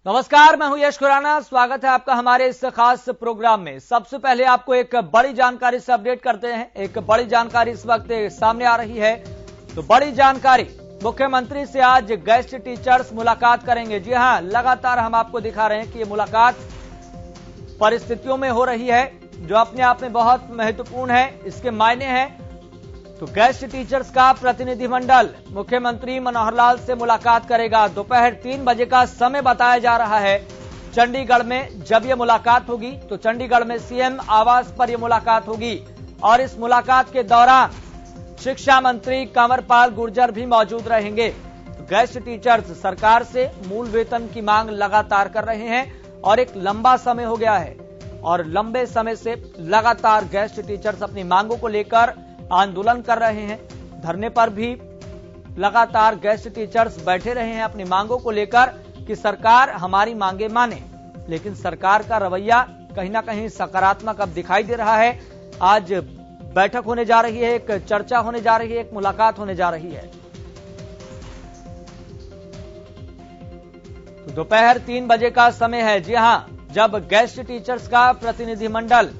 नमस्कार, मैं हूं यश खुराना। स्वागत है आपका हमारे इस खास प्रोग्राम में। सबसे पहले आपको एक बड़ी जानकारी से अपडेट करते हैं। एक बड़ी जानकारी इस वक्त सामने आ रही है। तो बड़ी जानकारी, मुख्यमंत्री से आज गेस्ट टीचर्स मुलाकात करेंगे। जी हां, लगातार हम आपको दिखा रहे हैं कि ये मुलाकात परिस्थितियों में हो रही है जो अपने आप में बहुत महत्वपूर्ण है, इसके मायने हैं। तो गेस्ट टीचर्स का प्रतिनिधिमंडल मुख्यमंत्री मनोहर लाल से मुलाकात करेगा। दोपहर 3 बजे का समय बताया जा रहा है। चंडीगढ़ में जब यह मुलाकात होगी तो चंडीगढ़ में सीएम आवास पर यह मुलाकात होगी और इस मुलाकात के दौरान शिक्षा मंत्री कंवरपाल गुर्जर भी मौजूद रहेंगे। तो गेस्ट टीचर्स सरकार से मूल वेतन की मांग लगातार कर रहे हैं और एक लंबा समय हो गया है और लंबे समय से लगातार गेस्ट टीचर्स अपनी मांगों को लेकर आंदोलन कर रहे हैं। धरने पर भी लगातार गेस्ट टीचर्स बैठे रहे हैं अपनी मांगों को लेकर कि सरकार हमारी मांगे माने, लेकिन सरकार का रवैया कहीं ना कहीं सकारात्मक अब दिखाई दे रहा है। आज बैठक होने जा रही है, एक चर्चा होने जा रही है, एक मुलाकात होने जा रही है। तो दोपहर 3 बजे का समय है। जी हां, जब गेस्ट टीचर्स का प्रतिनिधिमंडल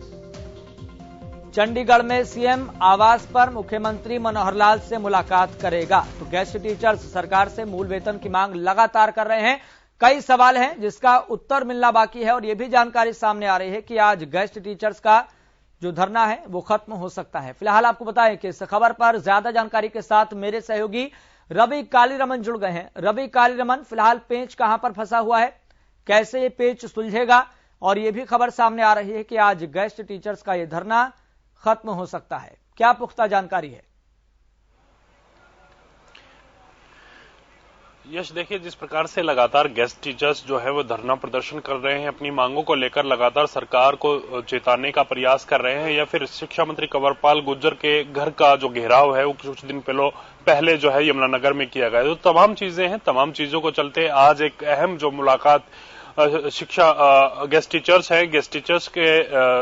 चंडीगढ़ में सीएम आवास पर मुख्यमंत्री मनोहर लाल से मुलाकात करेगा। तो गेस्ट टीचर्स सरकार से मूल वेतन की मांग लगातार कर रहे हैं। कई सवाल हैं जिसका उत्तर मिलना बाकी है और यह भी जानकारी सामने आ रही है कि आज गेस्ट टीचर्स का जो धरना है वो खत्म हो सकता है। फिलहाल आपको बताएं कि इस खबर पर ज्यादा जानकारी के साथ मेरे सहयोगी रवि कालीरमन जुड़ गए हैं। रवि कालीरमन, फिलहाल पेच कहां पर फंसा हुआ है, कैसे ये पेच सुलझेगा? और यह भी खबर सामने आ रही है कि आज गेस्ट टीचर्स का यह धरना खत्म हो सकता है। क्या पुख्ता जानकारी है? यश, देखिए, जिस प्रकार से लगातार गेस्ट टीचर्स जो है वो धरना प्रदर्शन कर रहे हैं, अपनी मांगों को लेकर लगातार सरकार को चेताने का प्रयास कर रहे हैं, या फिर शिक्षा मंत्री कंवरपाल गुर्जर के घर का जो घेराव है वो कुछ दिन पहले जो है यमुनानगर में किया गया। तो तमाम चीजें हैं, तमाम चीजों को चलते आज एक अहम जो मुलाकात गेस्ट टीचर्स है, गेस्ट टीचर्स के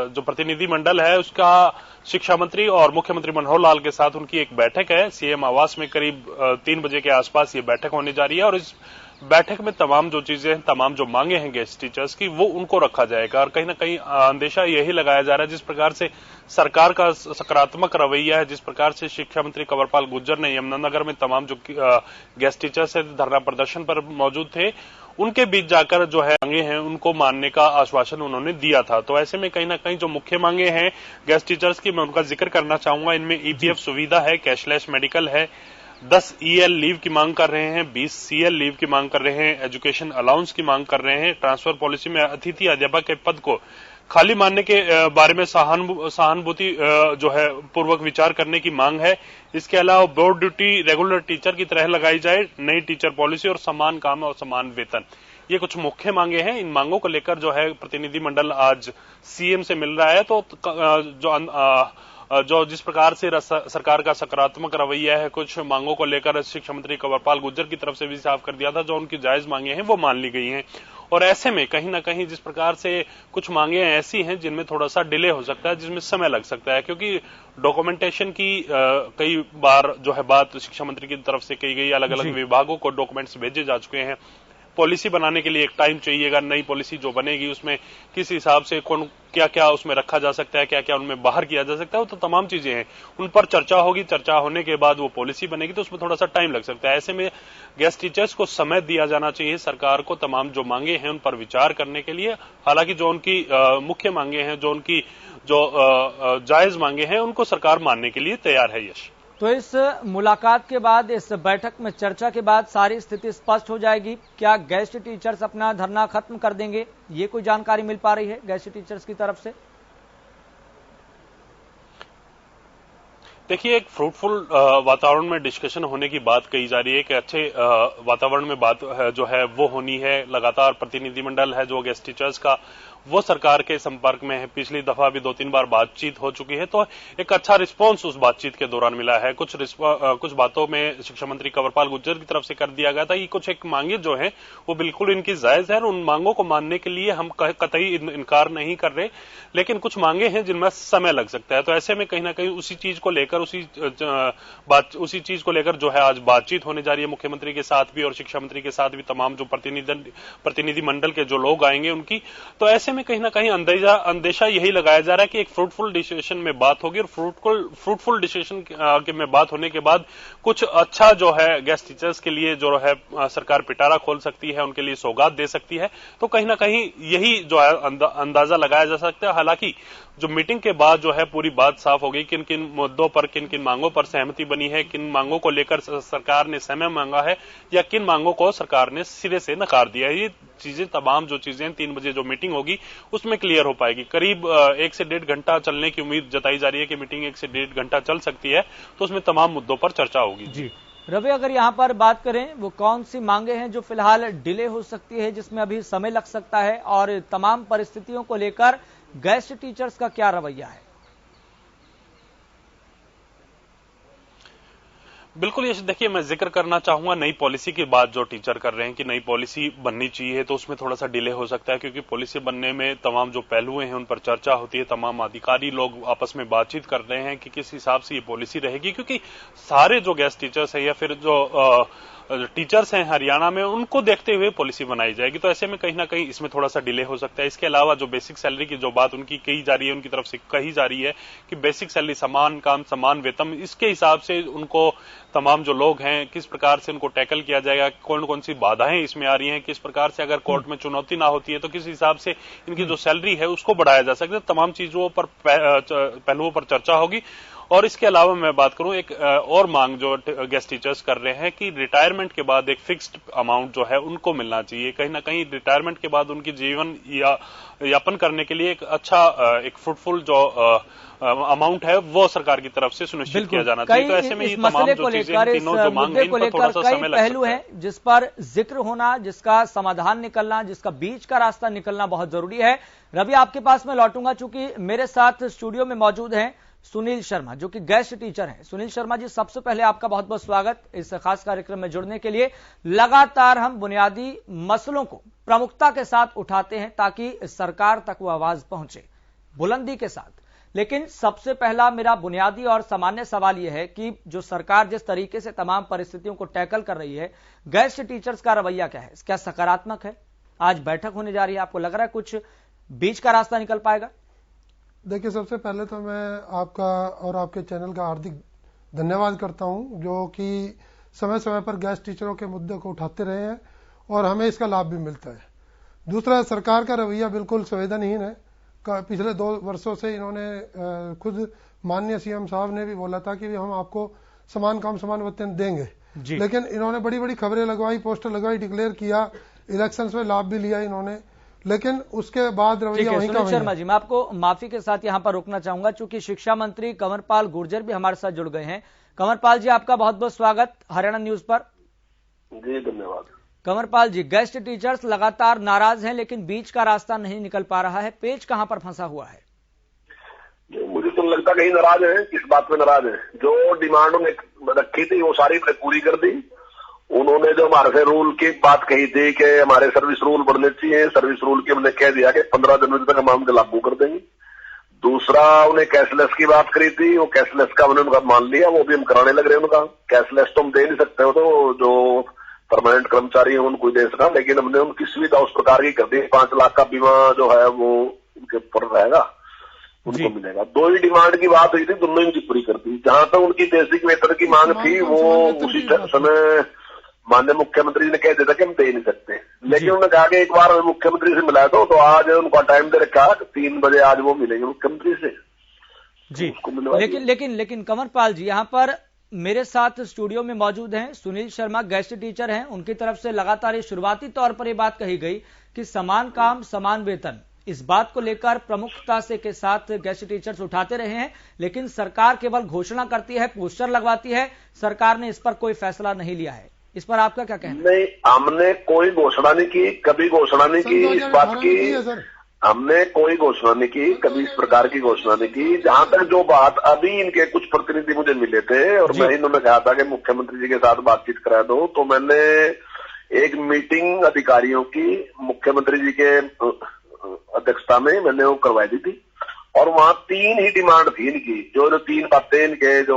जो प्रतिनिधि मंडल है उसका शिक्षा मंत्री और मुख्यमंत्री मनोहर लाल के साथ उनकी एक बैठक है सीएम आवास में। करीब 3 बजे के आसपास ये बैठक होने जा रही है और इस बैठक में तमाम जो चीजें हैं, तमाम जो मांगे हैं गेस्ट टीचर्स की, वो उनको रखा जाएगा। और कहीं ना कहीं अंदेशा यही लगाया जा रहा है, जिस प्रकार से सरकार का सकारात्मक रवैया है, जिस प्रकार से शिक्षा मंत्री कंवरपाल गुर्जर ने यमुनानगर में तमाम जो गेस्ट टीचर्स है धरना प्रदर्शन पर मौजूद थे, उनके बीच जाकर जो है मांगे हैं उनको मानने का आश्वासन उन्होंने दिया था। तो ऐसे में कहीं ना कहीं जो मुख्य मांगे हैं गेस्ट टीचर्स की, मैं उनका जिक्र करना चाहूंगा। इनमें ईपीएफ सुविधा है, कैशलेस मेडिकल है, 10 ईएल लीव की मांग कर रहे हैं, 20 सीएल लीव की मांग कर रहे हैं, एजुकेशन अलाउंस की मांग कर रहे हैं, ट्रांसफर पॉलिसी में अतिथि अध्यापक के पद को खाली मानने के बारे में सहानुभूति जो है पूर्वक विचार करने की मांग है। इसके अलावा बोर्ड ड्यूटी रेगुलर टीचर की तरह लगाई जाए, नई टीचर पॉलिसी और समान काम और समान वेतन, ये कुछ मुख्य मांगे हैं। इन मांगों को लेकर जो है प्रतिनिधिमंडल आज सीएम से मिल रहा है। तो जो जिस प्रकार से सरकार का सकारात्मक रवैया है, कुछ मांगों को लेकर शिक्षा मंत्री कंवरपाल गुर्जर की तरफ से भी साफ कर दिया था, जो उनकी जायज मांगे हैं वो मान ली गई हैं। और ऐसे में कहीं ना कहीं जिस प्रकार से कुछ मांगे ऐसी हैं जिनमें थोड़ा सा डिले हो सकता है, जिसमें समय लग सकता है, क्योंकि डॉक्यूमेंटेशन की कई बार जो है बात शिक्षा मंत्री की तरफ से कही गई, अलग अलग विभागों को डॉक्यूमेंट्स भेजे जा चुके हैं। पॉलिसी बनाने के लिए एक टाइम चाहिएगा, नई पॉलिसी जो बनेगी उसमें किस हिसाब से कौन क्या क्या उसमें रखा जा सकता है, क्या क्या उनमें बाहर किया जा सकता है, वो तो तमाम चीजें हैं, उन पर चर्चा होगी। चर्चा होने के बाद वो पॉलिसी बनेगी, तो उसमें थोड़ा सा टाइम लग सकता है। ऐसे में गेस्ट टीचर्स को समय दिया जाना चाहिए सरकार को तमाम जो मांगे हैं उन पर विचार करने के लिए। हालांकि जो उनकी मुख्य मांगे हैं, जो उनकी जो जायज मांगे हैं, उनको सरकार मानने के लिए तैयार है। यश, तो इस मुलाकात के बाद, इस बैठक में चर्चा के बाद सारी स्थिति स्पष्ट हो जाएगी। क्या गेस्ट टीचर्स अपना धरना खत्म कर देंगे, ये कोई जानकारी मिल पा रही है गेस्ट टीचर्स की तरफ से? देखिए, एक फ्रूटफुल वातावरण में डिस्कशन होने की बात कही जा रही है कि अच्छे वातावरण में बात जो है वो होनी है। लगातार प्रतिनिधिमंडल है जो गेस्ट टीचर्स का, वो सरकार के संपर्क में है। पिछली दफा भी 2-3 बार बातचीत हो चुकी है, तो एक अच्छा रिस्पांस उस बातचीत के दौरान मिला है। कुछ बातों में शिक्षा मंत्री कंवरपाल गुर्जर की तरफ से कर दिया गया था कि कुछ एक मांगे जो है वो बिल्कुल इनकी जायज है और उन मांगों को मानने के लिए हम कतई इनकार नहीं कर रहे, लेकिन कुछ मांगे हैं जिनमें समय लग सकता है। तो ऐसे में कहीं ना कहीं उसी चीज को लेकर जो है आज बातचीत होने जा रही है मुख्यमंत्री के साथ भी और शिक्षा मंत्री के साथ भी, तमाम जो प्रतिनिधि मंडल के जो लोग आएंगे उनकी। तो ऐसे में कहीं ना कहीं अंदेशा यही लगाया जा रहा है कि एक फ्रूटफुल डिसीजन में बात होगी और फ्रूटफुल डिसीजन में बात होने के बाद कुछ अच्छा जो है गेस्ट टीचर्स के लिए जो है सरकार पिटारा खोल सकती है, उनके लिए सौगात दे सकती है। तो कहीं ना कहीं यही जो है अंदाजा लगाया जा सकता है। हालांकि जो मीटिंग के बाद जो है पूरी बात साफ हो गई, किन किन मुद्दों पर, किन किन मांगों पर सहमति बनी है, किन मांगों को लेकर सरकार ने समय मांगा है या किन मांगों को सरकार ने सिरे से नकार दिया है। ये चीजें, तमाम जो चीजें 3 बजे जो मीटिंग होगी उसमें क्लियर हो पाएगी। करीब 1 से 1.5 घंटा चलने की उम्मीद जताई जा रही है कि मीटिंग 1 से 1.5 घंटा चल सकती है, तो उसमें तमाम मुद्दों पर चर्चा होगी। जी रवि, अगर यहाँ पर बात करें वो कौन सी मांगे हैं जो फिलहाल डिले हो सकती है, जिसमें अभी समय लग सकता है, और तमाम परिस्थितियों को लेकर गेस्ट टीचर्स का क्या रवैया है? बिल्कुल, ये देखिए मैं जिक्र करना चाहूंगा नई पॉलिसी की बात जो टीचर कर रहे हैं कि नई पॉलिसी बननी चाहिए, तो उसमें थोड़ा सा डिले हो सकता है क्योंकि पॉलिसी बनने में तमाम जो पहलू हैं उन पर चर्चा होती है, तमाम अधिकारी लोग आपस में बातचीत कर रहे हैं कि किस हिसाब से ये पॉलिसी रहेगी, क्योंकि सारे जो गेस्ट टीचर्स हैं या फिर जो टीचर्स हैं हरियाणा में उनको देखते हुए पॉलिसी बनाई जाएगी। तो ऐसे में कहीं ना कहीं इसमें थोड़ा सा डिले हो सकता है। इसके अलावा जो बेसिक सैलरी की जो बात उनकी कही जा रही है, उनकी तरफ से कही जा रही है कि बेसिक सैलरी, समान काम समान वेतन, इसके हिसाब से उनको तमाम जो लोग हैं किस प्रकार से उनको टैकल किया जाएगा, कौन कौन सी बाधाएं इसमें आ रही हैं, किस प्रकार से अगर कोर्ट में चुनौती ना होती है तो किस हिसाब से इनकी जो सैलरी है उसको बढ़ाया जा सकता है। तमाम चीजों पर, पहलुओं पर चर्चा होगी। और इसके अलावा मैं बात करूं, एक और मांग जो गेस्ट टीचर्स कर रहे हैं कि रिटायरमेंट के बाद एक फिक्स्ड अमाउंट जो है उनको मिलना चाहिए। कहीं ना कहीं रिटायरमेंट के बाद उनकी जीवन यापन करने के लिए एक अच्छा, एक फ्रूटफुल जो अमाउंट है वो सरकार की तरफ से सुनिश्चित किया जाना चाहिए। तो ऐसे में ये तमाम जो चीजें, तीनों जो मांग है, इन पर थोड़ा सा समय लग सकता है। जिस पर जिक्र होना, जिसका समाधान निकलना, जिसका बीच का रास्ता निकलना बहुत जरूरी है। रवि, आपके पास मैं लौटूंगा, चूंकि मेरे साथ स्टूडियो में मौजूद हैं सुनील शर्मा जो कि गेस्ट टीचर हैं। सुनील शर्मा जी, सबसे पहले आपका बहुत बहुत स्वागत इस खास कार्यक्रम में जुड़ने के लिए। लगातार हम बुनियादी मसलों को प्रमुखता के साथ उठाते हैं ताकि सरकार तक वो आवाज पहुंचे बुलंदी के साथ, लेकिन सबसे पहला मेरा बुनियादी और सामान्य सवाल यह है कि जो सरकार जिस तरीके से तमाम परिस्थितियों को टैकल कर रही है, गेस्ट टीचर्स का रवैया क्या है? क्या सकारात्मक है? आज बैठक होने जा रही है, आपको लग रहा है कुछ बीच का रास्ता निकल पाएगा? देखिए, सबसे पहले तो मैं आपका और आपके चैनल का हार्दिक धन्यवाद करता हूं, जो कि समय समय पर गेस्ट टीचरों के मुद्दे को उठाते रहे हैं और हमें इसका लाभ भी मिलता है। दूसरा, सरकार का रवैया बिल्कुल संवेदनहीन है। पिछले 2 वर्षों से इन्होंने खुद माननीय सीएम साहब ने भी बोला था कि हम आपको समान काम समान वेतन देंगे, लेकिन इन्होंने बड़ी बड़ी खबरें लगवाई, पोस्टर लगवाई, डिक्लेयर किया, इलेक्शंस में लाभ भी लिया इन्होंने, लेकिन उसके बाद रवैया वहीं का वहीं। शर्मा जी, मैं आपको माफी के साथ यहां पर रोकना चाहूंगा, चूंकि शिक्षा मंत्री कंवरपाल गुर्जर भी हमारे साथ जुड़ गए हैं। कंवरपाल जी, आपका बहुत बहुत स्वागत हरियाणा न्यूज पर। जी धन्यवाद। कंवरपाल जी, गेस्ट टीचर्स लगातार नाराज हैं, लेकिन बीच का रास्ता नहीं निकल पा रहा है। पेच कहां पर फंसा हुआ है? मुझे तो लगता कहीं नाराज है, किस बात में नाराज है? जो डिमांड उन्होंने रखी थी वो सारी पूरी कर दी। उन्होंने जो हमारे से रूल की बात कही थी कि हमारे सर्विस रूल बढ़ने चाहिए, सर्विस रूल की हमने कह दिया कि 15 जनवरी तक हम लागू कर देंगे। दूसरा, उन्हें कैशलेस की बात करी थी, वो कैशलेस का उन्होंने उनका मान लिया, वो भी हम कराने लग रहे हैं। उनका कैशलेस तो हम दे नहीं सकते हो, तो जो परमानेंट कर्मचारी है उनको दे सका, लेकिन हमने उनकी सुविधा उस प्रकार की कर दी। 5 लाख का बीमा जो है वो उनके ऊपर रहेगा, उनको मिलेगा। 2 ही डिमांड की बात हुई थी, दोनों ही पूरी कर दी। जहां तक उनकी बेसिक वेतन की मांग थी, वो उसी समय माननीय मुख्यमंत्री ने कह दिया था कि हम दे नहीं सकते, लेकिन उन्होंने कहा कि एक बार मुख्यमंत्री से मिलाया तो आज उनका टाइम दे रखा 3 बजे, आज वो मिलेंगे मुख्यमंत्री से जी। लेकिन कंवरपाल जी, यहाँ पर मेरे साथ स्टूडियो में मौजूद हैं सुनील शर्मा, गेस्ट टीचर हैं। उनकी तरफ से लगातार शुरुआती तौर पर यह बात कही गई कि समान काम समान वेतन, इस बात को लेकर प्रमुखता से के साथ गेस्ट टीचर्स उठाते रहे हैं, लेकिन सरकार केवल घोषणा करती है, पोस्टर लगवाती है, सरकार ने इस पर कोई फैसला नहीं लिया है। इस पर आपका क्या कहना है? नहीं, हमने कोई घोषणा नहीं की, कभी घोषणा नहीं की इस बात की। हमने कोई घोषणा नहीं की, कभी इस प्रकार की घोषणा नहीं की। जहां तक जो बात अभी इनके कुछ प्रतिनिधि मुझे मिले थे और मैं इन्होंने कहा था कि मुख्यमंत्री जी के साथ बातचीत करा दो, तो मैंने एक मीटिंग अधिकारियों की मुख्यमंत्री जी के अध्यक्षता में मैंने वो करवाई दी थी और वहां 3 ही डिमांड थी इनकी, जो 3 बातें इनके जो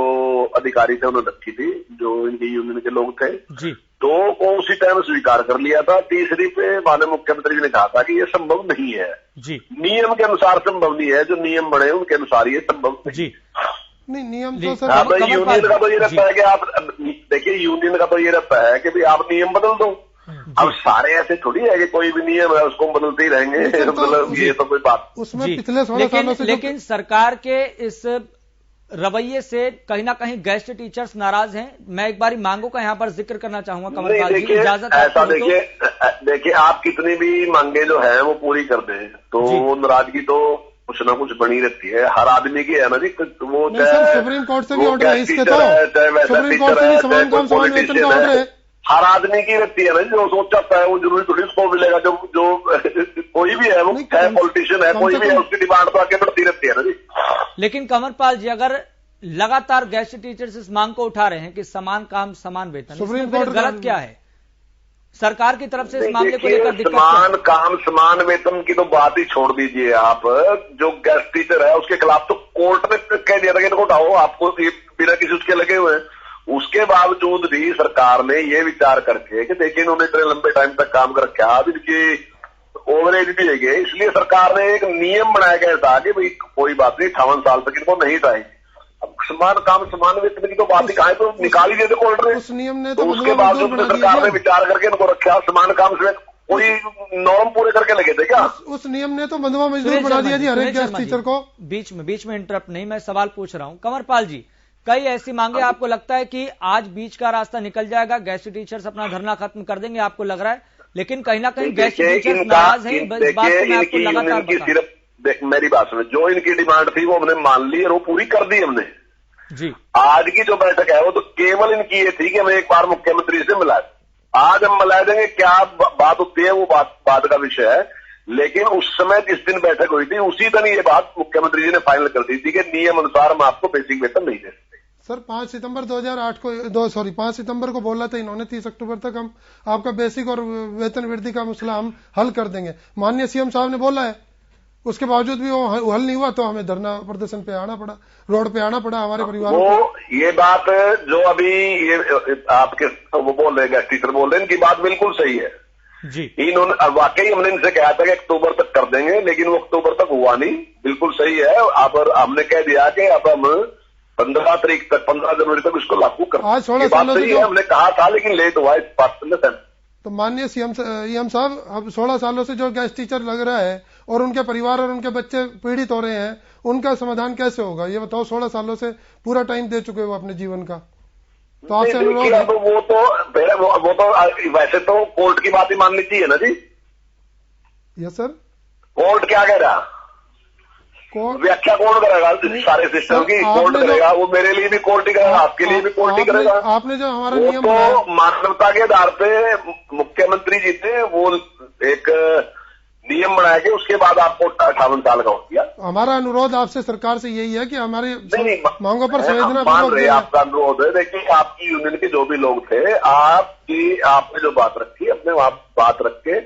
अधिकारी थे उन्होंने रखी थी, जो इनके यूनियन के लोग थे जी। 2 को उसी टाइम स्वीकार कर लिया था, तीसरी पे माननीय मुख्यमंत्री जी ने कहा था कि ये संभव नहीं है जी, नियम के अनुसार संभव नहीं है, जो नियम बने उनके अनुसार ये संभव नहीं जी। नहीं, नियम तो सर हाँ, तो यूनियन का तो ये रहता है कि आप देखिए, यूनियन का तो ये रहता है कि भाई आप नियम बदल दो। अब सारे ऐसे थोड़ी है कि कोई भी नियम है उसको बदलते ही रहेंगे, मतलब ये तो कोई बात उसमें पिछले 16 सालों से लेकिन सरकार के इस रवैये से कहीं ना कहीं गेस्ट टीचर्स नाराज हैं। मैं एक बारी मांगों का यहाँ पर जिक्र करना चाहूंगा कमलपाल जी, इजाजत ऐसा देखिए आप कितनी भी मांगे जो है वो पूरी कर दें तो नाराजगी तो कुछ ना कुछ बनी रहती है, हर आदमी की है ना जी। वो सुप्रीम कोर्ट से भी ऑर्डर है इसके, तो सुप्रीम कोर्ट से भी समान काम समान वेतन का ऑर्डर है, हर आदमी की रहती है ना, जो सोच सकता है वो जरूरी थोड़ी उसको मिलेगा। जो कोई भी है, वो चाहे पॉलिटिशियन है, कोई भी है, उसकी डिमांड तो आगे बढ़ती रहती है ना जी। लेकिन कमलपाल जी, अगर लगातार गेस्ट टीचर्स इस मांग को उठा रहे हैं कि समान काम समान वेतन, सुप्रीम कोर्ट गलत क्या है सरकार की तरफ से इस मामले को लेकर? समान काम समान वेतन की तो बात ही छोड़ दीजिए आप। जो गेस्ट टीचर है उसके खिलाफ तो कोर्ट ने कह दिया था कि इनको उठाओ, आपको बिना किसी उसके लगे हुए हैं। उसके बावजूद भी सरकार ने ये विचार करके कि देखिए इन्होंने इतने लंबे टाइम तक काम कर रखा, अब इनकी ओवरेज भी है, इसलिए सरकार ने एक नियम बनाया गया था कि भाई कोई बात नहीं, 58 साल तक इनको नहीं उठाएंगे। अब समान काम समान वेतन की तो बात ही कहा है, तो निकाल ही देते कोर्ट ने। उस नियम ने तो उसके बावजूद सरकार ने विचार करके इनको रखा। समान काम से कोई नॉर्म पूरे करके लगे थे क्या? उस नियम ने तो बंधुआ मजदूर बना दिया जी हर एक गेस्ट टीचर को। बीच में इंटरप्ट नहीं, मैं सवाल पूछ रहा हूं। कंवरपाल जी, कई ऐसी मांगे आपको लगता है कि आज बीच का रास्ता निकल जाएगा, गेस्ट टीचर्स अपना धरना खत्म कर देंगे, आपको लग रहा है? लेकिन कहीं ना कहीं गेस्ट टीचर्स नाराज है, इस बात को मैं आपको लगातार बता। मेरी बात सुनो, जो इनकी डिमांड थी वो हमने मान ली और वो पूरी कर दी हमने जी। आज की जो बैठक है वो तो केवल इनकी ये थी कि हमें एक बार मुख्यमंत्री से मिला। आज हम मिला देंगे, क्या बात होती है वो बात का विषय है। लेकिन उस समय जिस दिन बैठक हुई थी उसी दिन ये बात मुख्यमंत्री जी ने फाइनल कर दी थी कि नियम अनुसार हम आपको बेसिक वेतन नहीं दे सकते। सर 5 सितंबर 2008 को 5 सितंबर को बोला था इन्होंने, 30 अक्टूबर तक हम आपका बेसिक और वेतन वृद्धि का मसला हम हल कर देंगे। माननीय सीएम साहब ने बोला है, उसके बावजूद भी वो हल नहीं हुआ, तो हमें धरना प्रदर्शन पे आना पड़ा, रोड पे आना पड़ा हमारे परिवार को। ये बात जो अभी ये आपके वो बोल रहे हैं, गेस्ट टीचर बोल रहे हैं, इनकी बात बिल्कुल सही है जी। इन्होंने वाकई हमने इनसे कहा था कि अक्टूबर तक कर देंगे, लेकिन वो अक्टूबर तक हुआ नहीं। बिल्कुल सही है। अब हमने कह दिया कि अब हम 15 तारीख तक, 15 जनवरी तक इसको लागू कर। आज 16 सालों से हमने कहा था, लेकिन लेट हुआ इस बात से। तो माननीय सीएम साहब, अब 16 सालों से जो गेस्ट टीचर लग रहा है और उनके परिवार और उनके बच्चे पीड़ित हो रहे हैं, उनका समाधान कैसे होगा ये बताओ? 16 सालों से पूरा टाइम दे चुके हो अपने जीवन का, तो आपसे अनुरोध है। वो तो वैसे तो कोर्ट की बात ही माननी चाहिए ना जी। Yes sir. कोर्ट क्या कह रहा? व्याख्या कौन करेगा सारे सिस्टम की? कोर्ट करेगा। वो मेरे लिए भी कोर्ट ही करेगा, आपके लिए भी कोर्ट ही करेगा। आपने जो हमारा नियम तो मानवता के आधार पे मुख्यमंत्री जी ने वो एक नियम बनाया कि उसके बाद आपको 58 साल का हो गया। हमारा अनुरोध आपसे सरकार से यही है कि हमारी मांगों पर संवेदना मान रहे, आपका अनुरोध है। देखिए, आपकी यूनियन के जो भी लोग थे, आपने जो बात रखी, अपने बात रख के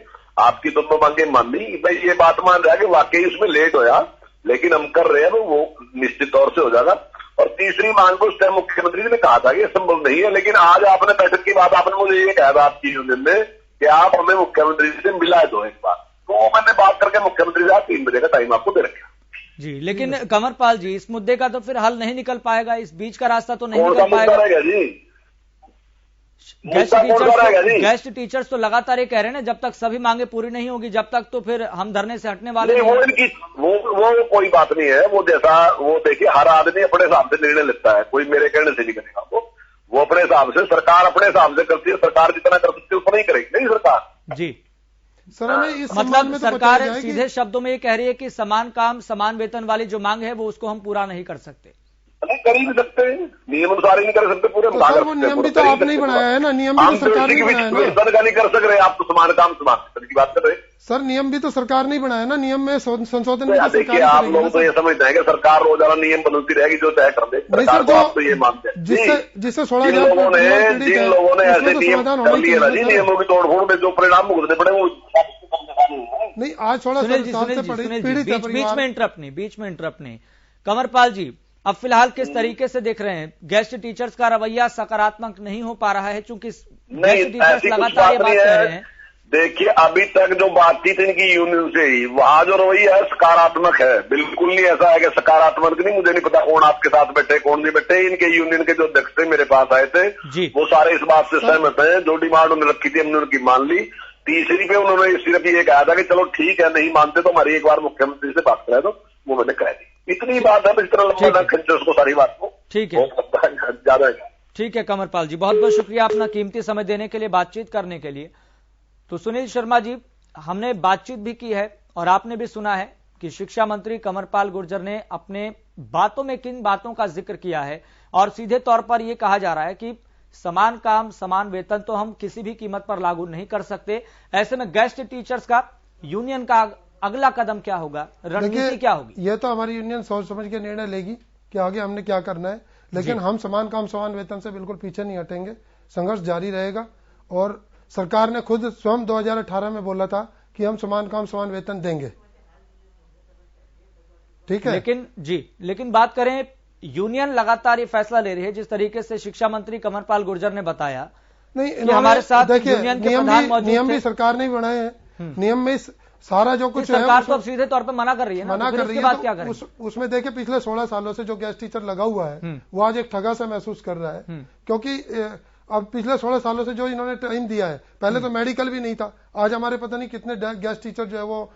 आपकी दोनों मांगे मानी। भाई ये बात मान रहा है कि वाकई उसमें लेट होया, लेकिन हम कर रहे हैं, वो निश्चित तौर से हो जाएगा। और तीसरी मांग को उस टाइम मुख्यमंत्री जी ने कहा था कि संभव नहीं है, लेकिन आज आपने बैठक की बात आपने मुझे ये कहा था आपकी यूनियन ने कि आप हमें मुख्यमंत्री जी से मिला दो एक बार, तो मैंने बात करके मुख्यमंत्री साहब 3 बजे का टाइम आपको दे रखा जी। लेकिन कंवरपाल जी, इस मुद्दे का तो फिर हल नहीं निकल पाएगा, इस बीच का रास्ता तो नहीं निकल पाएगा जी। गेस्ट टीचर्स तो लगातार ये कह रहे हैं ना, जब तक सभी मांगे पूरी नहीं होगी, जब तक तो फिर हम धरने से हटने वाले नहीं। वो कोई बात नहीं है। वो जैसा वो देखिए, हर आदमी अपने हिसाब से निर्णय लेता है, कोई मेरे कहने से नहीं करेगा। वो अपने हिसाब से, सरकार अपने हिसाब से करती है। सरकार जितना कर सकती है उतना ही करेगी नहीं सरकार जी। सर हमें इस मतलब सरकार सीधे शब्दों में ये कह रही है कि समान काम समान वेतन वाली जो मांग है वो उसको हम पूरा नहीं कर सकते। कर ही नहीं सकते, नियम अनुसार ही नहीं कर सकते पूरे। तो सर वो नियम भी तो आपने ही बनाया है ना, नियम भी तो सरकार ने बनाया है ना। वेतन का नहीं कर सक रहे आप, तो समान काम समान वेतन की बात कर रहे हैं सर। नियम भी तो सरकार ने बनाया ना, नियम में संशोधन भी तो देखिए आप लोग तो ये समझते हैं कि सरकार रोजाना नियम बदलती रहेगी, जो तय कर दे सरकार को, आप तो ये मानते हैं। जिससे 16 जिन लोगों ने ऐसे नियम कर लिए ना जी, नियमों की तोड़फोड़ में जो परिणाम भुगतने पड़े वो नहीं। आज 16 साल से बीच में इंटरप्ट नहीं। कंवरपाल जी, अब फिलहाल किस तरीके से देख रहे हैं गेस्ट टीचर्स का रवैया सकारात्मक नहीं हो पा रहा है, चूंकि गेस्ट टीचर्स लगातार ये बात कह रहे हैं। देखिए अभी तक जो बातचीत इनकी यूनियन से ही, वहां जो रवैया है सकारात्मक है, बिल्कुल नहीं ऐसा है कि सकारात्मक नहीं। मुझे नहीं पता कौन आपके साथ बैठे कौन नहीं बैठे, इनके यूनियन के जो अध्यक्ष थे मेरे पास आए थे वो सारे इस बात से सहमत है। जो डिमांड उन्होंने रखी थी हमने उनकी मान ली। तीसरी पे उन्होंने सिर्फ ये कहा था कि चलो ठीक है, नहीं मानते तो हमारी एक बार मुख्यमंत्री से बात करा दो, वो मैंने कह दी। इतनी बात है, इस तरह लंबा खींचो उसको सारी बात को। ठीक है, ज्यादा है। ठीक है कंवरपाल जी, बहुत बहुत शुक्रिया अपना कीमती समय देने के लिए, बातचीत करने के लिए। तो सुनील शर्मा जी, हमने बातचीत भी की है और आपने भी सुना है कि शिक्षा मंत्री कंवरपाल गुर्जर ने अपने बातों में किन बातों का जिक्र किया है, और सीधे तौर पर यह कहा जा रहा है कि समान काम समान वेतन तो हम किसी भी कीमत पर लागू नहीं कर सकते। ऐसे में गेस्ट टीचर्स का यूनियन का अगला कदम क्या होगा, रणनीति क्या होगी? ये तो हमारी यूनियन सोच समझ के निर्णय लेगी कि आगे हमने क्या करना है, लेकिन हम समान काम समान वेतन से बिल्कुल पीछे नहीं हटेंगे। संघर्ष जारी रहेगा। और सरकार ने खुद स्वयं 2018 में बोला था कि हम समान काम समान वेतन देंगे, ठीक है। लेकिन बात करें, यूनियन लगातार ये फैसला ले रही है, जिस तरीके से शिक्षा मंत्री कंवरपाल गुर्जर ने बताया। नहीं, हमारे साथ देखिए नियम भी सरकार ने बनाए हैं। नियम में सारा जो कुछ सरकार तो अब सीधे तौर पर मना कर रही है ना, मना कर रही है, क्या करें? उसमें देखिए पिछले 16 सालों से जो गेस्ट टीचर लगा हुआ है वो आज एक ठगा सा महसूस कर रहा है, क्योंकि अब पिछले 16 सालों से जो इन्होंने टाइम दिया है, पहले तो मेडिकल भी नहीं था, आज हमारे पता नहीं कितने गेस्ट टीचर जो है वो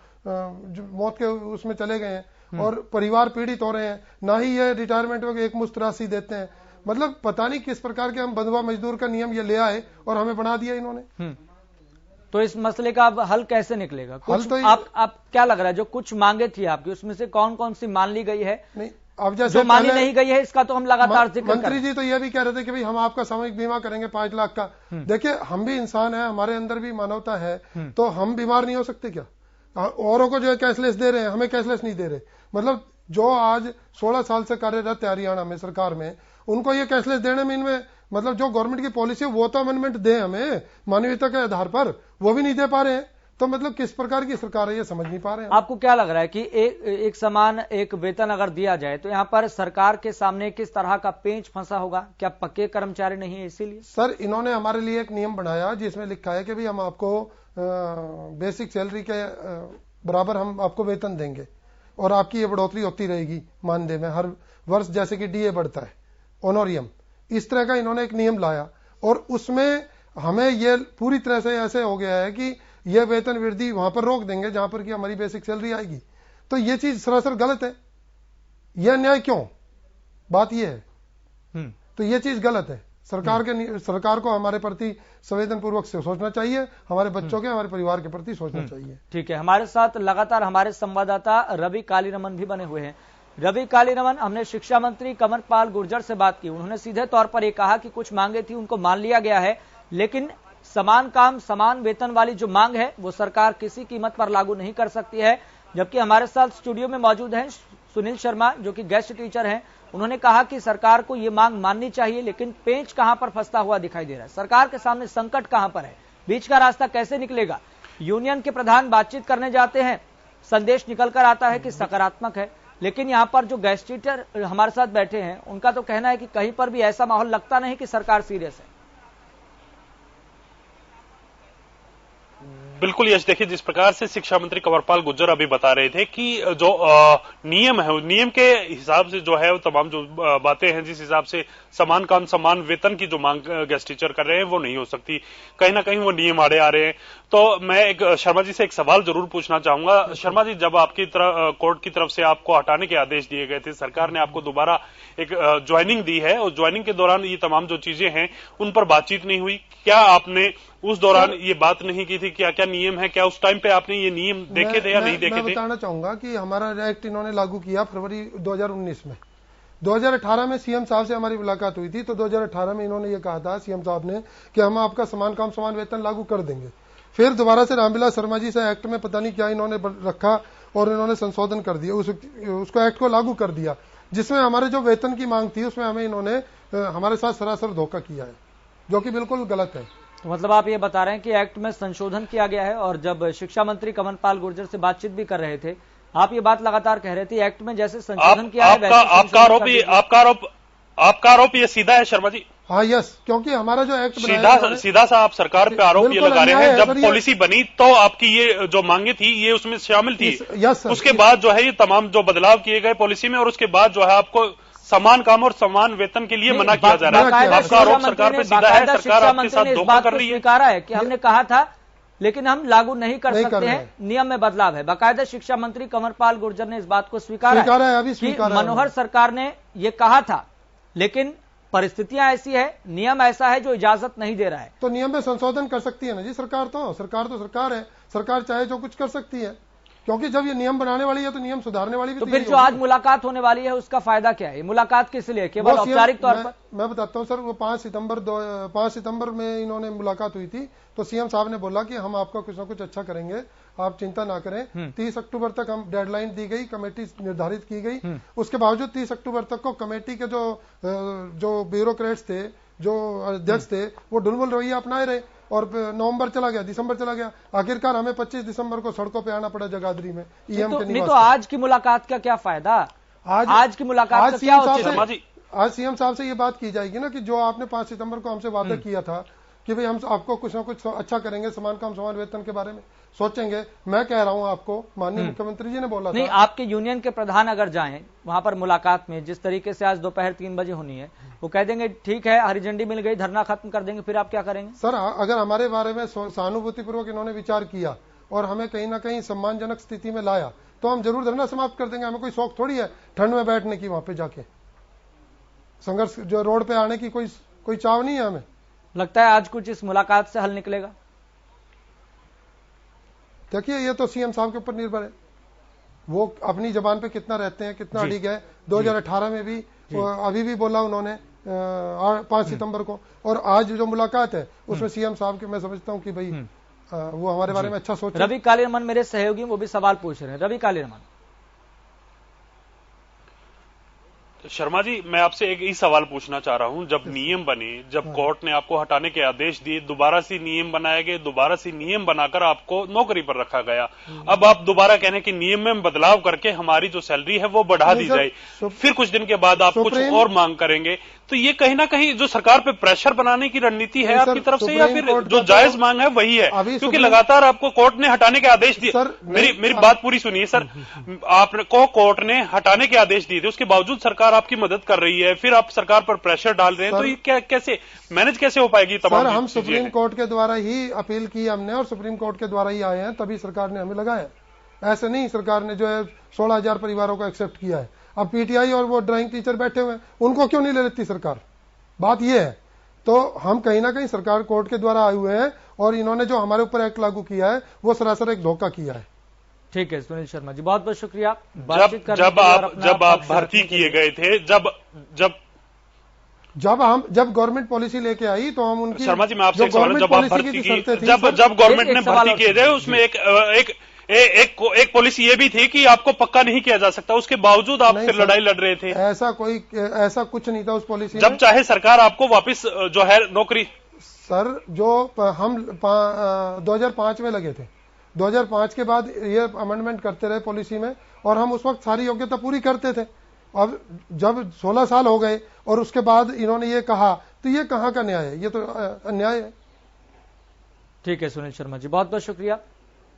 मौत के उसमें चले गए हैं और परिवार पीड़ित हो रहे हैं। ना ही ये रिटायरमेंट में एक मुश्त राशि देते हैं। मतलब पता नहीं किस प्रकार के हम बंधुआ मजदूर का नियम ये ले आए और हमें बना दिया इन्होंने। तो इस मसले का अब हल कैसे निकलेगा? तो आप क्या लग रहा है, जो कुछ मांगे थी आपकी, उसमें से कौन कौन सी मान ली गई है? नहीं, अब जैसे जो मानी नहीं गई है इसका तो हम लगातार जिक्र मंत्री जी तो ये भी कह रहे थे कि भाई हम आपका सामूहिक बीमा करेंगे 5 लाख का। देखिए हम भी इंसान हैं, हमारे अंदर भी मानवता है, तो हम बीमार नहीं हो सकते क्या? औरों को जो है कैशलेस दे रहे हैं, हमें कैशलेस नहीं दे रहे। मतलब जो आज 16 साल से कार्यरत है हरियाणा में सरकार में, उनको ये कैशलेस देने में इनमें मतलब जो गवर्नमेंट की पॉलिसी है वो तो अमेंडमेंट दे हमें मानवीयता के आधार पर, वो भी नहीं दे पा रहे हैं। तो मतलब किस प्रकार की सरकार है ये समझ नहीं पा रहे हैं। आपको क्या लग रहा है कि एक समान एक वेतन अगर दिया जाए तो यहाँ पर सरकार के सामने किस तरह का पेंच फंसा होगा? क्या पक्के कर्मचारी नहीं है इसीलिए? सर इन्होंने हमारे लिए एक नियम बनाया जिसमें लिखा है कि भाई हम आपको बेसिक सैलरी के बराबर हम आपको वेतन देंगे और आपकी ये बढ़ोतरी होती रहेगी मानदेय में हर वर्ष, जैसे कि डीए बढ़ता है, ऑनोरियम, इस तरह का इन्होंने एक नियम लाया। और उसमें हमें ये पूरी तरह से ऐसे हो गया है कि यह वेतन वृद्धि वहां पर रोक देंगे जहां पर कि हमारी बेसिक सैलरी आएगी। तो ये चीज सरासर गलत है। यह न्याय क्यों? बात यह है। तो ये चीज गलत है। सरकार को हमारे प्रति संवेदन पूर्वक से सोचना चाहिए, हमारे बच्चों के, हमारे परिवार के प्रति सोचना चाहिए। ठीक है, हमारे साथ लगातार हमारे संवाददाता रवि कालीरमन भी बने हुए हैं। रवि कालीरमन, हमने शिक्षा मंत्री कंवरपाल गुर्जर से बात की, उन्होंने सीधे तौर पर यह कहा कि कुछ मांगे थी उनको मान लिया गया है, लेकिन समान काम समान वेतन वाली जो मांग है वो सरकार किसी कीमत पर लागू नहीं कर सकती है। जबकि हमारे साथ स्टूडियो में मौजूद हैं सुनील शर्मा, जो कि गेस्ट टीचर हैं। उन्होंने कहा कि सरकार को ये मांग माननी चाहिए, लेकिन पेंच कहां पर फंसता हुआ दिखाई दे रहा है, सरकार के सामने संकट कहां पर है, बीच का रास्ता कैसे निकलेगा? यूनियन के प्रधान बातचीत करने जाते हैं, संदेश निकलकर आता है कि सकारात्मक है, लेकिन यहां पर जो गेस्ट टीचर हमारे साथ बैठे हैं उनका तो कहना है कि कहीं पर भी ऐसा माहौल लगता नहीं कि सरकार सीरियस है। बिल्कुल यश, देखिए जिस प्रकार से शिक्षा मंत्री कंवरपाल गुर्जर अभी बता रहे थे कि जो नियम है, नियम के हिसाब से जो है वो तमाम जो बातें हैं, जिस हिसाब से समान काम समान वेतन की जो मांग गेस्ट टीचर कर रहे हैं वो नहीं हो सकती, कहीं ना कहीं वो नियम आड़े आ रहे हैं। तो मैं एक शर्मा जी से एक सवाल जरूर पूछना चाहूंगा। शर्मा जी, जब आपकी कोर्ट की तरफ से आपको हटाने के आदेश दिए गए थे, सरकार ने आपको दोबारा एक ज्वाइनिंग दी है और ज्वाइनिंग के दौरान ये तमाम जो चीजें हैं उन पर बातचीत नहीं हुई, क्या आपने उस दौरान ये बात नहीं की थी? क्या क्या नियम है, क्या उस टाइम पे आपने ये नियम देखे थे या नहीं देखे थे? मैं बताना चाहूंगा कि हमारा एक्ट इन्होंने लागू किया फरवरी 2019 में। 2018 में सीएम साहब से हमारी मुलाकात हुई थी, तो 2018 में इन्होंने ये कहा था सीएम साहब ने कि हम आपका समान काम समान वेतन लागू कर देंगे। फिर दोबारा से रामविलास शर्मा जी से एक्ट में पता नहीं क्या इन्होंने रखा और इन्होंने संशोधन कर दिया, उसको एक्ट को लागू कर दिया, जिसमें हमारे जो वेतन की मांग थी उसमें हमें इन्होंने हमारे साथ सरासर धोखा किया है, जो कि बिल्कुल गलत है। तो मतलब आप ये बता रहे हैं कि एक्ट में संशोधन किया गया है, और जब शिक्षा मंत्री कंवरपाल गुर्जर से बातचीत भी कर रहे थे, आप ये बात लगातार कह रहे थे एक्ट में जैसे संशोधन किया है आपका आरोप ये सीधा है शर्मा जी? हाँ, यस, क्योंकि हमारा जो एक्ट सीधा सा आप सरकार पे आरोप ये लगा रहे हैं। जब पॉलिसी बनी तो आपकी ये जो मांगे थी ये उसमें शामिल थी। Yes sir. उसके बाद जो है ये तमाम जो बदलाव किए गए पॉलिसी में, और उसके बाद जो है आपको समान काम और समान वेतन के लिए मना किया जा रहा है। आपका आरोप सरकार पे सीधा है, सरकार आपके साथ धोखा कर रही है। स्वीकारा है कि हमने कहा था लेकिन हम लागू नहीं कर सकते हैं, नियम में बदलाव है। बाकायदा शिक्षा मंत्री कंवरपाल गुर्जर ने इस बात को स्वीकारा है कि मनोहर सरकार ने ये कहा था, लेकिन परिस्थितियां ऐसी है, नियम ऐसा है जो इजाजत नहीं दे रहा है। तो नियम में संशोधन कर सकती है ना जी सरकार, तो सरकार है, सरकार चाहे जो कुछ कर सकती है, क्योंकि जब ये नियम बनाने वाली है तो नियम सुधारने वाली भी। तो फिर जो आज मुलाकात होने वाली है उसका फायदा क्या है? मुलाकात किस लिए? केवल औपचारिक तौर पर? मैं बताता हूं सर, वो 5 सितंबर में इन्होंने मुलाकात हुई थी, तो सीएम साहब ने बोला कि हम आपका कुछ ना कुछ अच्छा करेंगे, आप चिंता ना करें। 30 अक्टूबर तक हम डेडलाइन दी गई, कमेटी निर्धारित की गई। उसके बावजूद 30 अक्टूबर तक को कमेटी के जो ब्यूरोक्रेट्स थे, जो अध्यक्ष थे, वो ढुलमुल रवैया अपनाए रहे, और नवंबर चला गया, दिसंबर चला गया, आखिरकार हमें 25 दिसंबर को सड़कों पे आना पड़ा जगाधरी में ईएम के निवास। तो आज की मुलाकात का क्या फायदा? आज की मुलाकात का क्या उचित? आज सीएम साहब से ये बात की जाएगी ना कि जो आपने 5 सितंबर को हमसे वादा किया था कि भाई हम आपको कुछ ना कुछ अच्छा करेंगे, समान काम समान वेतन के बारे में सोचेंगे। मैं कह रहा हूं आपको, माननीय मुख्यमंत्री जी ने बोला नहीं, आपके यूनियन के प्रधान अगर जाएं वहां पर मुलाकात में, जिस तरीके से आज दोपहर 3 बजे होनी है, वो कह देंगे ठीक है, हरी झंडी मिल गई, धरना खत्म कर देंगे, फिर आप क्या करेंगे? सर, अगर हमारे बारे में सहानुभूतिपूर्वक इन्होंने विचार किया और हमें कहीं ना कहीं सम्मानजनक स्थिति में लाया, तो हम जरूर धरना समाप्त कर देंगे। हमें कोई शौक थोड़ी है ठंड में बैठने की, वहां पे जाके संघर्ष जो रोड पे आने की कोई चाव नहीं है हमें। लगता है आज कुछ इस मुलाकात से हल निकलेगा? देखिए, ये तो सीएम साहब के ऊपर निर्भर है, वो अपनी जबान पे कितना रहते हैं, कितना अड़िग है। 2018 में भी, अभी भी बोला उन्होंने 5 सितंबर को, और आज जो मुलाकात है उसमें सीएम साहब के मैं समझता हूं कि भाई वो हमारे बारे में अच्छा सोच। रवि कालीरमन मेरे सहयोगी वो भी सवाल पूछ रहे हैं। रवि कालीरमन, शर्मा जी, मैं आपसे एक ही सवाल पूछना चाह रहा हूं। जब नियम बने, जब कोर्ट ने आपको हटाने के आदेश दिए, दोबारा से नियम बनाए गए, दोबारा से नियम बनाकर आपको नौकरी पर रखा गया, अब आप दोबारा कह रहे हैं कि नियम में बदलाव करके हमारी जो सैलरी है वो बढ़ा दी जाए, फिर कुछ दिन के बाद आप कुछ और मांग करेंगे, तो ये कहीं ना कहीं जो सरकार पे प्रेशर बनाने की रणनीति है आपकी तरफ से, या फिर जो जायज मांग है वही है? क्योंकि लगातार आपको कोर्ट ने हटाने के आदेश दिए। मेरी बात पूरी सुनिए सर, आपको कोर्ट ने हटाने के आदेश दिए थे, उसके बावजूद सरकार आपकी मदद कर रही है, फिर आप सरकार पर प्रेशर डाल रहे हैं, तो ये कैसे मैनेज कैसे हो पाएगी तमाम? सर, हम सुप्रीम कोर्ट के द्वारा ही अपील की हमने, और सुप्रीम कोर्ट के द्वारा ही आए हैं, तभी सरकार ने हमें लगाया। ऐसे नहीं सरकार ने जो है 16,000 परिवारों को एक्सेप्ट किया है। अब पीटीआई और वो ड्राइंग टीचर बैठे हुए हैं, उनको क्यों नहीं ले लेती सरकार? बात ये है। तो हम कहीं ना कहीं सरकार कोर्ट के द्वारा आए हुए हैं, और इन्होंने जो हमारे ऊपर एक्ट लागू किया है वो सरासर एक धोखा किया है। ठीक है सुनील शर्मा जी, बहुत बहुत शुक्रिया। जब आप भर्ती किए गए थे, जब गवर्नमेंट पॉलिसी लेके आई तो हम उनकी, शर्मा जी मैं आपसे जब आप भर्ती की, जब गवर्नमेंट ने भर्ती किए थे उसमें एक पॉलिसी ये भी थी कि आपको पक्का नहीं किया जा सकता, उसके बावजूद आप फिर लड़ाई लड़ रहे थे। ऐसा कुछ नहीं था उस पॉलिसी में। जब चाहे सरकार आपको वापस जो है नौकरी। सर, जो हम 2005 में लगे थे, 2005 के बाद ये अमेंडमेंट करते रहे पॉलिसी में, और हम उस वक्त सारी योग्यता पूरी करते थे। अब जब 16 साल हो गए और उसके बाद इन्होंने ये कहा, तो ये कहां का न्याय है? ये तो अन्याय है। ठीक है सुनील शर्मा जी, बहुत बहुत शुक्रिया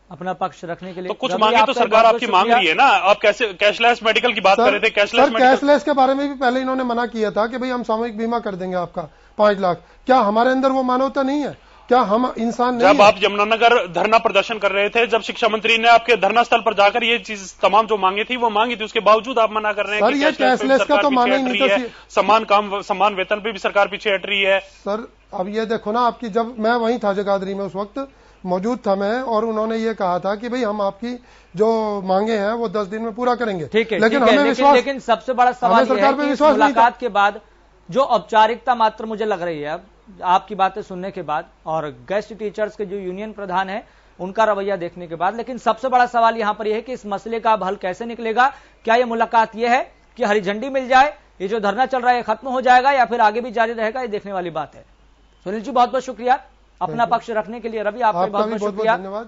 अपना पक्ष रखने के लिए। तो कुछ मांगे तो सरकार आपकी मांग रही है ना। आप कैसे कैशलेस मेडिकल की बात कर रहे थे? कैशलेस के बारे में भी पहले इन्होंने मना किया था कि भाई हम सामूहिक बीमा कर देंगे आपका 5 लाख। क्या हमारे अंदर वो मानवता नहीं है? क्या हम इंसान नहीं? जब आप यमुनानगर धरना प्रदर्शन कर रहे थे, जब शिक्षा मंत्री ने आपके धरना स्थल पर जाकर ये चीज तमाम जो मांगे थी वो मांगी थी, उसके बावजूद आप मना कर रहे हैं कि ये कैशलेस का तो माना ही नहीं था। समान काम समान वेतन पे भी सरकार पीछे हट रही है। सर, अब ये देखो ना, आपकी, जब मैं वहीं था जगाधरी में उस वक्त, मौजूद था मैं, और उन्होंने ये कहा था कि भाई हम आपकी जो मांगे हैं वो 10 दिन में पूरा करेंगे। ठीक है, लेकिन हमें विश्वास, लेकिन सबसे बड़ा सवाल यह है कि इस मुलाकात के बाद जो औपचारिकता मात्र मुझे लग रही है अब आपकी बातें सुनने के बाद और गेस्ट टीचर्स के जो यूनियन प्रधान है उनका रवैया देखने के बाद, लेकिन सबसे बड़ा सवाल यहां पर यह है कि इस मसले का अब हल कैसे निकलेगा। क्या यह मुलाकात यह है कि हरी झंडी मिल जाए, ये जो धरना चल रहा है खत्म हो जाएगा, या फिर आगे भी जारी रहेगा, ये देखने वाली बात है। सुनील जी बहुत बहुत शुक्रिया अपना पक्ष रखने के लिए। रवि आपका बहुत बहुत शुक्रिया।